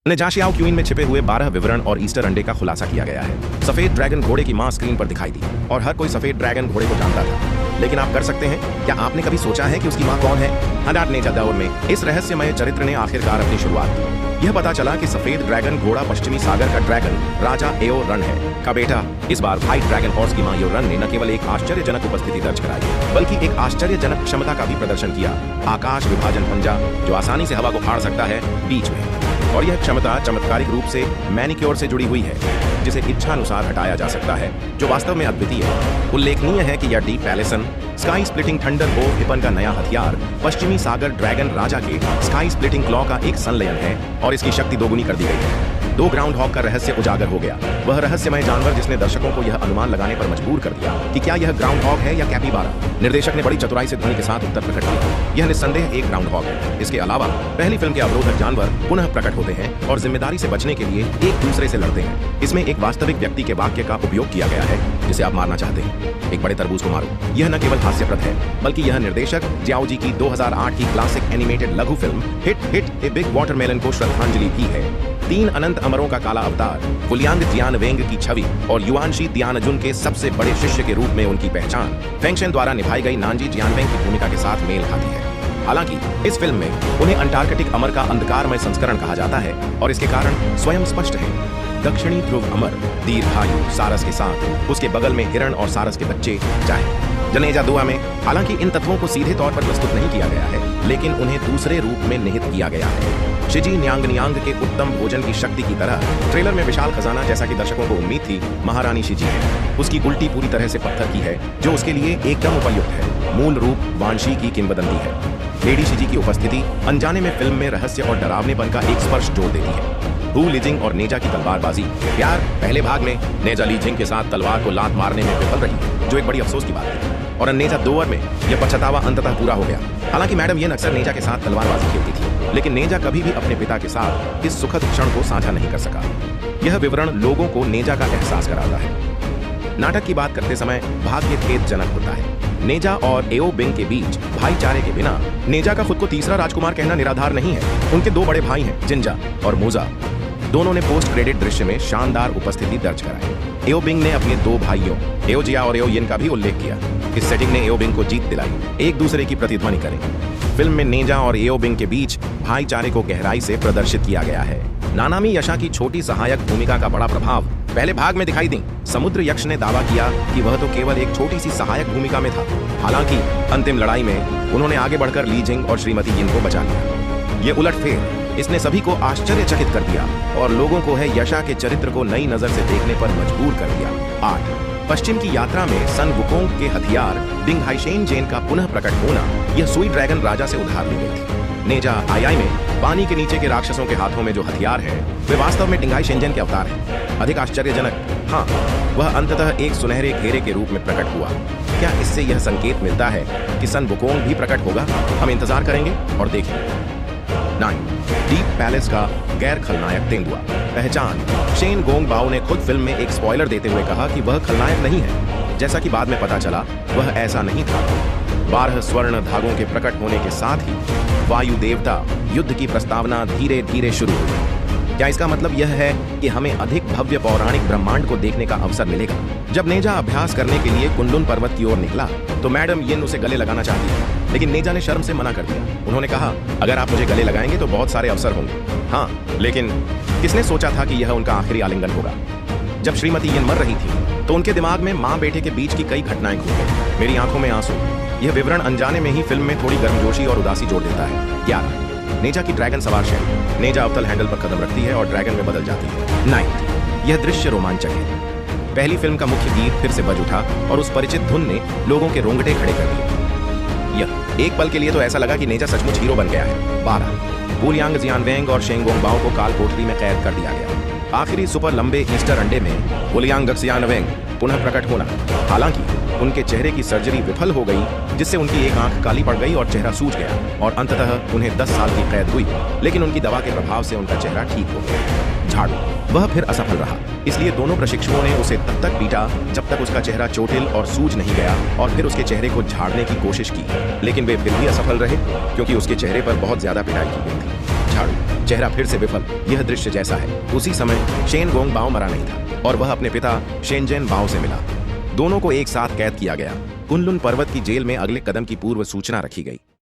नेजाशियाओ queen में छिपे हुए 12 विवरण और ईस्टर अंडे का खुलासा किया गया है। सफेद ड्रैगन घोड़े की मां स्क्रीन पर दिखाई दी और हर कोई सफेद ड्रैगन घोड़े को जानता था। लेकिन आप कर सकते हैं, क्या आपने कभी सोचा है कि उसकी मां कौन है? हडाट नेजा दौर में इस रहस्यमय चरित्र ने आखिरकार अपनी शुरुआत की। यह पता चला कि सफेद ड्रैगन घोड़ा पश्चिमी सागर का ड्रैगन राजा एओ रन है का बेटा। इस बार व्हाइट ड्रैगन हॉर्स की मां यो रन ने न केवल एक आश्चर्यजनक उपस्थिति दर्ज कराई, बल्कि एक आश्चर्यजनक क्षमता का भी प्रदर्शन किया। आकाश विभाजन पंजा जो आसानी से हवा को फाड़ सकता है बीच में, और यह क्षमता चमत्कारिक रूप से मैनिक्योर से जुड़ी हुई है, जिसे इच्छानुसार हटाया जा सकता है, जो वास्तव में अद्वितीय है। उल्लेखनीय है कि यह डीप पैलेसन स्काई स्प्लिटिंग थंडर बो हिपन का नया हथियार पश्चिमी सागर ड्रैगन राजा के स्काई स्प्लिटिंग क्लॉ का एक संलयन है और इसकी शक्ति दोगुनी कर दी गई है। 2 ग्राउंड हॉग का रहस्य उजागर हो गया, वह रहस्यमय जानवर जिसने दर्शकों को यह अनुमान लगाने पर मजबूर कर दिया कि क्या यह ग्राउंड हॉग है या कैपिबारा। निर्देशक ने बड़ी चतुराई से ध्वनि के साथ उत्तर प्रकट किया, यह निस्संदेह एक ग्राउंड हॉग है। इसके अलावा पहली फिल्म के अवरोधक जानवर पुनः प्रकट होते हैं और जिम्मेदारी से बचने के लिए एक दूसरे से लड़ते हैं। इसमें एक वास्तविक व्यक्ति के वाक्य का उपयोग किया गया है, जिसे आप मारना चाहते हैं, एक बड़े तरबूज को मारो। यह न केवल हास्यप्रद है, बल्कि यह निर्देशक जियाओ जी की 2008 की क्लासिक एनिमेटेड लघु film hit a big watermelon को श्रद्धांजलि भी है। 3 अनंत अमरों का काला अवतार गुलियांग जियानवेंग की छवि और युआनशी तियानजुन के सबसे बड़े शिष्य के रूप में उनकी पहचान फेंगशेन द्वारा निभाई गई नानजी जियानवेंग की भूमिका के साथ मेल खाती है। हालांकि इस फिल्म में उन्हें अंटार्कटिक अमर का अंधकारमय संस्करण कहा जाता है और इसके कारण स्वयं स्पष्ट है। दक्षिणी ध्रुव अमर दीर्घायु सारस के साथ उसके बगल में हिरण और सारस के बच्चे चाहे। जनेजा दुआ में हालांकि इन तत्वों को सीधे तौर पर प्रस्तुत नहीं किया गया है, लेकिन उन्हें दूसरे रूप में निहित किया गया है। शिजी न्यांग के उत्तम भोजन की शक्ति की तरह ट्रेलर में विशाल खजाना, जैसा कि दर्शकों को उम्मीद थी, महारानी शिजी है। उसकी उल्टी पूरी तरह से पत्थर की है, जो उसके लिए एकदम उपयुक्त है। मूल रूप वांशी की किंवदंती है। लेडी शिजी की उपस्थिति अनजाने में फिल्म में रहस्य और डरावनेपन का एक स्पर्श जोड़ देती है। हू लीजिंग और नेजा की तलवारबाजी। प्यार पहले भाग में नेजा लीजिंग के साथ तलवार को लात मारने में विफल रही, जो एक बड़ी अफसोस की बात है, और नेजा दोवर में यह पछतावा अंततः पूरा हो गया। हालांकि मैडम येन अक्सर नेजा के साथ तलवारबाजी खेलती थी, लेकिन नेजा कभी भी अपने पिता के साथ इस सुखद क्षण को साझा नहीं कर सका। यह विवरण लोगों को नेजा का एहसास कराता है। नाटक की बात करते समय भाग्य खेदजनक होता है। नेजा और एओ बिंग के बीच भाईचारे के बिना नेजा का खुद को तीसरा राजकुमार कहना निराधार नहीं है। उनके 2 बड़े भाई हैं, जिंजा और मूजा। दोनों ने पोस्ट क्रेडिट दृश्य में शानदार उपस्थिति दर्ज कराई। एओ बिंग ने अपने 2 भाइयों एओ जिया और एओ यिन का भी उल्लेख किया। इस सेटिंग ने एओ बिंग को जीत दिलाई। एक दूसरे की प्रतिध्वनि करें। फिल्म में नेजा और एओ बिंग के बीच भाईचारे को गहराई से प्रदर्शित किया गया है। नानामी यशा की छोटी सहायक भूमिका का बड़ा प्रभाव पहले भाग में दिखाई दी। समुद्र यक्ष ने दावा किया कि वह तो केवल एक छोटी सी सहायक भूमिका में था। हालांकि अंतिम लड़ाई में उन्होंने आगे बढ़कर ली जिंग और श्रीमती यिन को बचा लिया। ये उलटफेर इसने सभी को आश्चर्यचकित कर दिया और लोगों को है यशा के चरित्र को नई नजर से देखने पर मजबूर कर दिया। 8 पश्चिम की यात्रा में सन वुकोंग के हथियार डिंग हाइशेन जेन का पुनः प्रकट होना, यह सुई ड्रैगन राजा से उधार ली गई थी। नेजा आई में पानी के नीचे के राक्षसों के हाथों में जो हथियार है, वे वास्तव में डिंग हाइशेन जेन के अवतार हैं। अधिक आश्चर्यजनक, हाँ, वह अंततः एक सुनहरे घेरे के रूप में प्रकट हुआ। क्या इससे यह संकेत मिलता है कि सन वुकोंग भी प्रकट होगा? हम इंतजार करेंगे और देखेंगे। 9 डीप पैलेस का गैर खलनायक तेंदुआ। पहचान। शेन गोंग बाओ ने खुद फिल्म में एक स्पॉइलर देते हुए कहा कि वह खलनायक नहीं है। जैसा कि बाद में पता चला, वह ऐसा नहीं था। 12 स्वर्ण धागों के प्रकट होने के साथ ही वायु देवता युद्ध की प्रस्तावना धीरे धीरे शुरू हुई। क्या इसका मतलब यह है कि हमें अधिक भव्य पौराणिक ब्रह्मांड को देखने का अवसर मिलेगा? जब नेजा अभ्यास करने के लिए कुंडुन पर्वत की ओर निकला, तो मैडम येन उसे गले लगाना चाहती थी, लेकिन नेजा ने शर्म से मना कर दिया। उन्होंने कहा, अगर आप मुझे गले लगाएंगे तो बहुत सारे अवसर होंगे। हाँ, लेकिन किसने सोचा था कि यह उनका आखिरी आलिंगन होगा? जब श्रीमती येन मर रही थी, तो उनके दिमाग में माँ बेटे के बीच की कई घटनाएं घूम गई। मेरी आंखों में आंसू। यह विवरण अनजाने में ही फिल्म में थोड़ी गर्मजोशी और उदासी जोड़ देता है। 11 नेजा की ड्रैगन सवार शैली। नेजा अवतल हैंडल पर कदम रखती है और ड्रैगन में बदल जाती है। 9 यह दृश्य रोमांचक है। पहली फिल्म का मुख्य गीत फिर से बज उठा और उस परिचित धुन ने लोगों के रोंगटे खड़े कर दिए। यह एक पल के लिए तो ऐसा लगा कि नेजा सचमुच हीरो बन गया है। 12 गुलियांग जियानवेंग और शेंगोंग बाओ को काल कोठरी में कैद कर दिया गया। आखिरी सुपर लंबे ईस्टर अंडे में गुलियांग जियानवेंग पुनः प्रकट होना। हालांकि उनके चेहरे की सर्जरी विफल हो गई, जिससे उनकी एक आंख काली पड़ गई और चेहरा सूज गया और अंततः उन्हें 10 साल की कैद हुई। लेकिन उनकी दवा के प्रभाव से उनका चेहरा ठीक हो गया। झाड़ू। वह फिर असफल रहा, इसलिए दोनों प्रशिक्षुओं ने उसे तब तक पीटा जब तक उसका चेहरा चोटिल और सूज नहीं गया, और फिर उसके चेहरे को झाड़ने की कोशिश की, लेकिन वे फिर भी असफल रहे क्योंकि उसके चेहरे पर बहुत ज्यादा पिटाई की गई थी। झाड़ू। चेहरा फिर से विफल। यह दृश्य जैसा है। उसी समय शेन गोंग बाओ मरा नहीं था और वह अपने पिता शेनजेन बाओ से मिला। दोनों को एक साथ कैद किया गया। कुनलुन पर्वत की जेल में अगले कदम की पूर्व सूचना रखी गई।